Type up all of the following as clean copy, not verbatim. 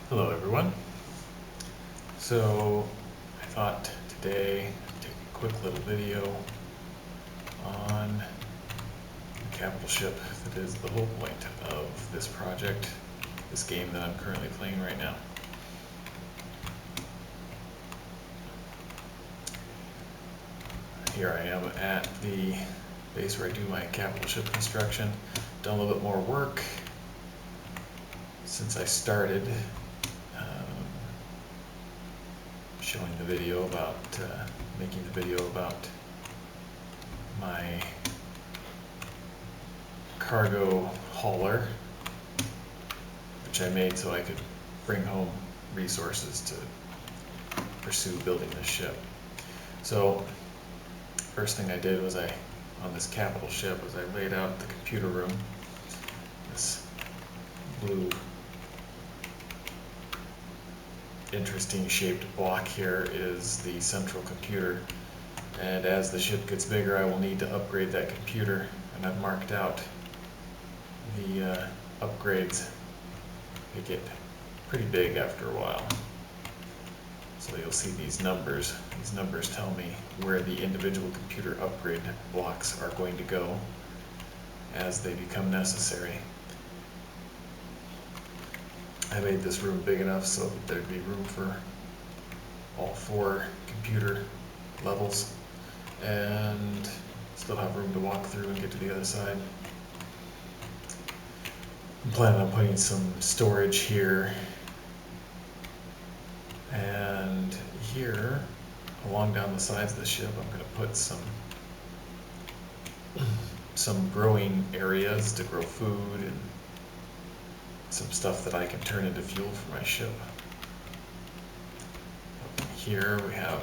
Hello everyone. So I thought today I'd take a quick little video on the capital ship that is the whole point of this project, this game that I'm currently playing right now. Here I am at the base where I do my capital ship construction. Done a little bit more work since I started showing the video about, making the video about my cargo hauler, which I made so I could bring home resources to pursue building this ship. So first thing I did was on this capital ship, was I laid out the computer room. This blue interesting shaped block here is the central computer, and as the ship gets bigger I will need to upgrade that computer, and I've marked out the upgrades. They get pretty big after a while, so you'll see these numbers. These numbers tell me where the individual computer upgrade blocks are going to go as they become necessary. I made this room big enough so that there'd be room for all 4 computer levels and still have room to walk through and get to the other side. I'm planning on putting some storage here, and here along down the sides of the ship I'm going to put some growing areas to grow food and some stuff that I can turn into fuel for my ship. Here we have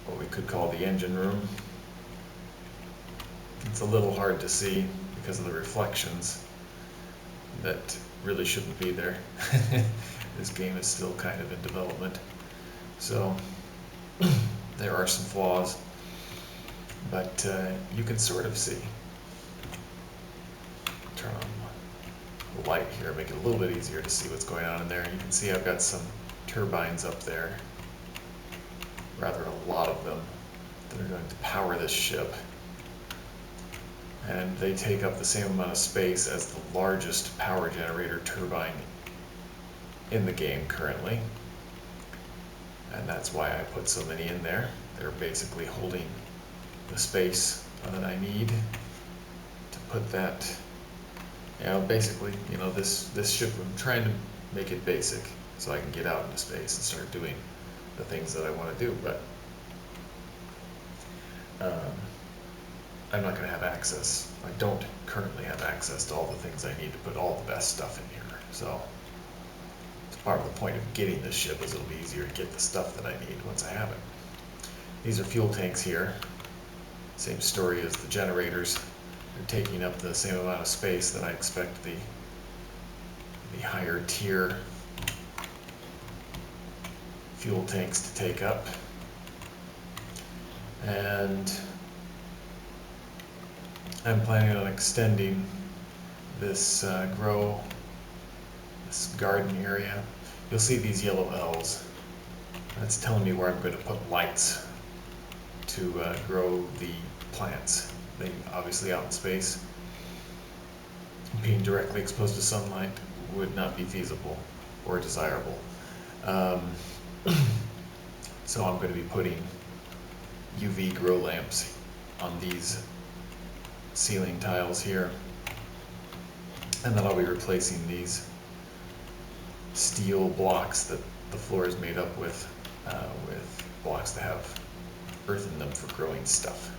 what we could call the engine room. It's a little hard to see because of the reflections that really shouldn't be there. This game is still kind of in development, so there are some flaws, but you can sort of see. Turn on the light here, make it a little bit easier to see what's going on in there. You can see I've got some turbines up there, rather a lot of them, that are going to power this ship, and they take up the same amount of space as the largest power generator turbine in the game currently, and that's why I put so many in there. They're basically holding the space that I need to put that. Basically, this ship, I'm trying to make it basic so I can get out into space and start doing the things that I want to do, but I'm not going to have access. I don't currently have access to all the things I need to put all the best stuff in here, so it's part of the point of getting this ship, is it'll be easier to get the stuff that I need once I have it. These are fuel tanks here. Same story as the generators. They're taking up the same amount of space that I expect the higher tier fuel tanks to take up. And I'm planning on extending this this garden area. You'll see these yellow L's. That's telling me where I'm going to put lights to grow the plants. They obviously out in space, being directly exposed to sunlight would not be feasible or desirable. So I'm going to be putting UV grow lamps on these ceiling tiles here, and then I'll be replacing these steel blocks that the floor is made up with blocks that have earth in them for growing stuff.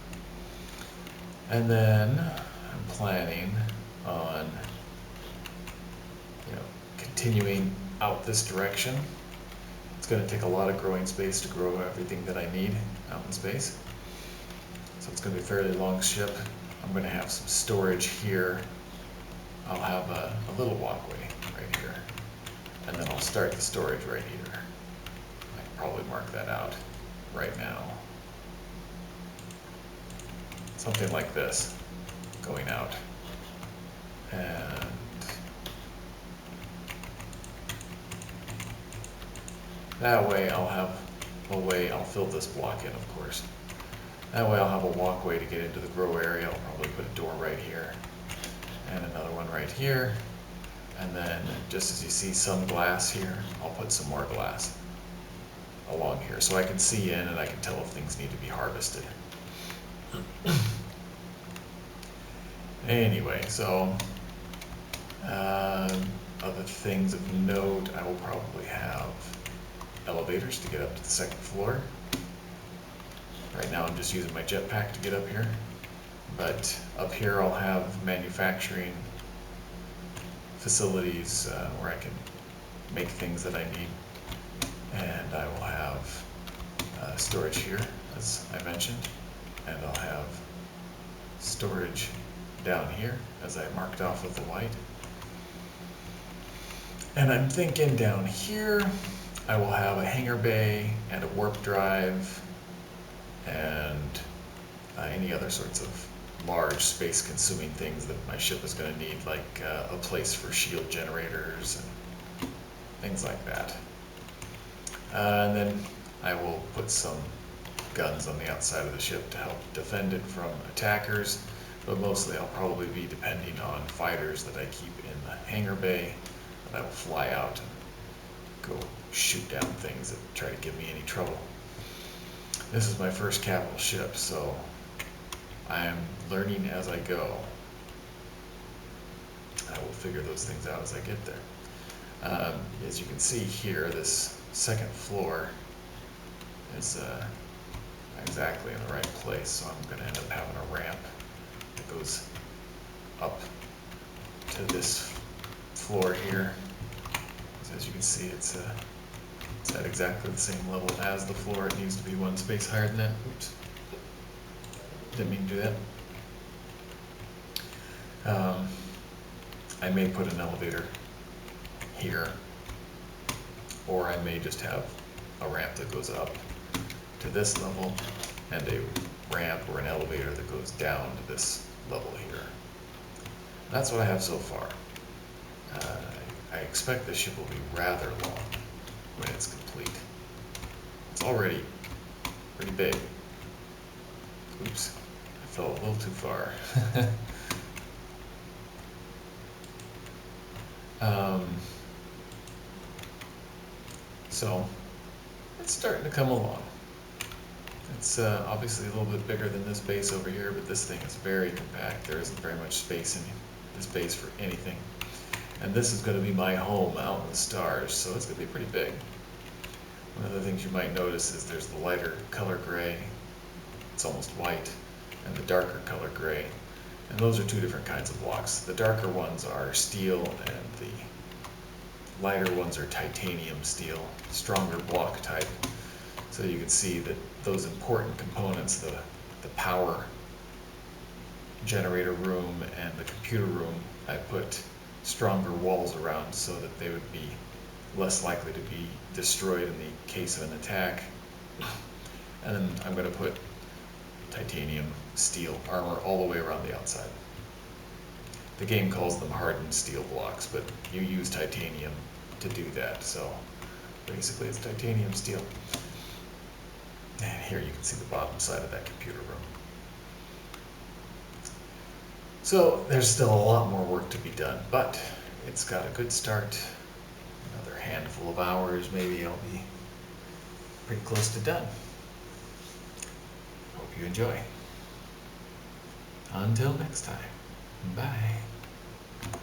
And then I'm planning on continuing out this direction. It's going to take a lot of growing space to grow everything that I need out in space, so it's going to be a fairly long ship. I'm going to have some storage here. I'll have a little walkway right here, and then I'll start the storage right here. I can probably mark that out right now. Something like this going out, and That way I'll have a way, I'll fill this block in, of course. That way I'll have a walkway to get into the grow area. I'll probably put a door right here and another one right here. And then just as you see some glass here, I'll put some more glass along here so I can see in and I can tell if things need to be harvested. Anyway, so other things of note, I will probably have elevators to get up to the second floor. Right now I'm just using my jetpack to get up here, but up here I'll have manufacturing facilities where I can make things that I need, and I will have storage here, as I mentioned, and I'll have storage down here, as I marked off with the white. And I'm thinking down here, I will have a hangar bay and a warp drive and any other sorts of large space-consuming things that my ship is going to need, like a place for shield generators and things like that. And then I will put some guns on the outside of the ship to help defend it from attackers, but mostly I'll probably be depending on fighters that I keep in the hangar bay that I will fly out and go shoot down things that try to give me any trouble. This is my first capital ship, so I'm learning as I go. I will figure those things out as I get there. As you can see here, this second floor is exactly in the right place, so I'm going to end up having a ramp that goes up to this floor here. So as you can see, it's at exactly the same level as the floor. It needs to be one space higher than that. Oops. Didn't mean to do that. I may put an elevator here, or I may just have a ramp that goes up to this level and a ramp or an elevator that goes down to this level here. That's what I have so far. I expect this ship will be rather long when it's complete. It's already pretty big. Oops, I fell a little too far. So it's starting to come along. It's obviously a little bit bigger than this base over here, but this thing is very compact. There isn't very much space in this base for anything. And this is going to be my home out in the stars, so it's going to be pretty big. One of the things you might notice is there's the lighter color gray, it's almost white, and the darker color gray. And those are two different kinds of blocks. The darker ones are steel, and the lighter ones are titanium steel, stronger block type. So you can see that those important components, the power generator room and the computer room, I put stronger walls around so that they would be less likely to be destroyed in the case of an attack. And then I'm going to put titanium steel armor all the way around the outside. The game calls them hardened steel blocks, but you use titanium to do that, so basically it's titanium steel. And here you can see the bottom side of that computer room. So there's still a lot more work to be done, but it's got a good start. Another handful of hours, maybe I'll be pretty close to done. Hope you enjoy. Until next time, bye.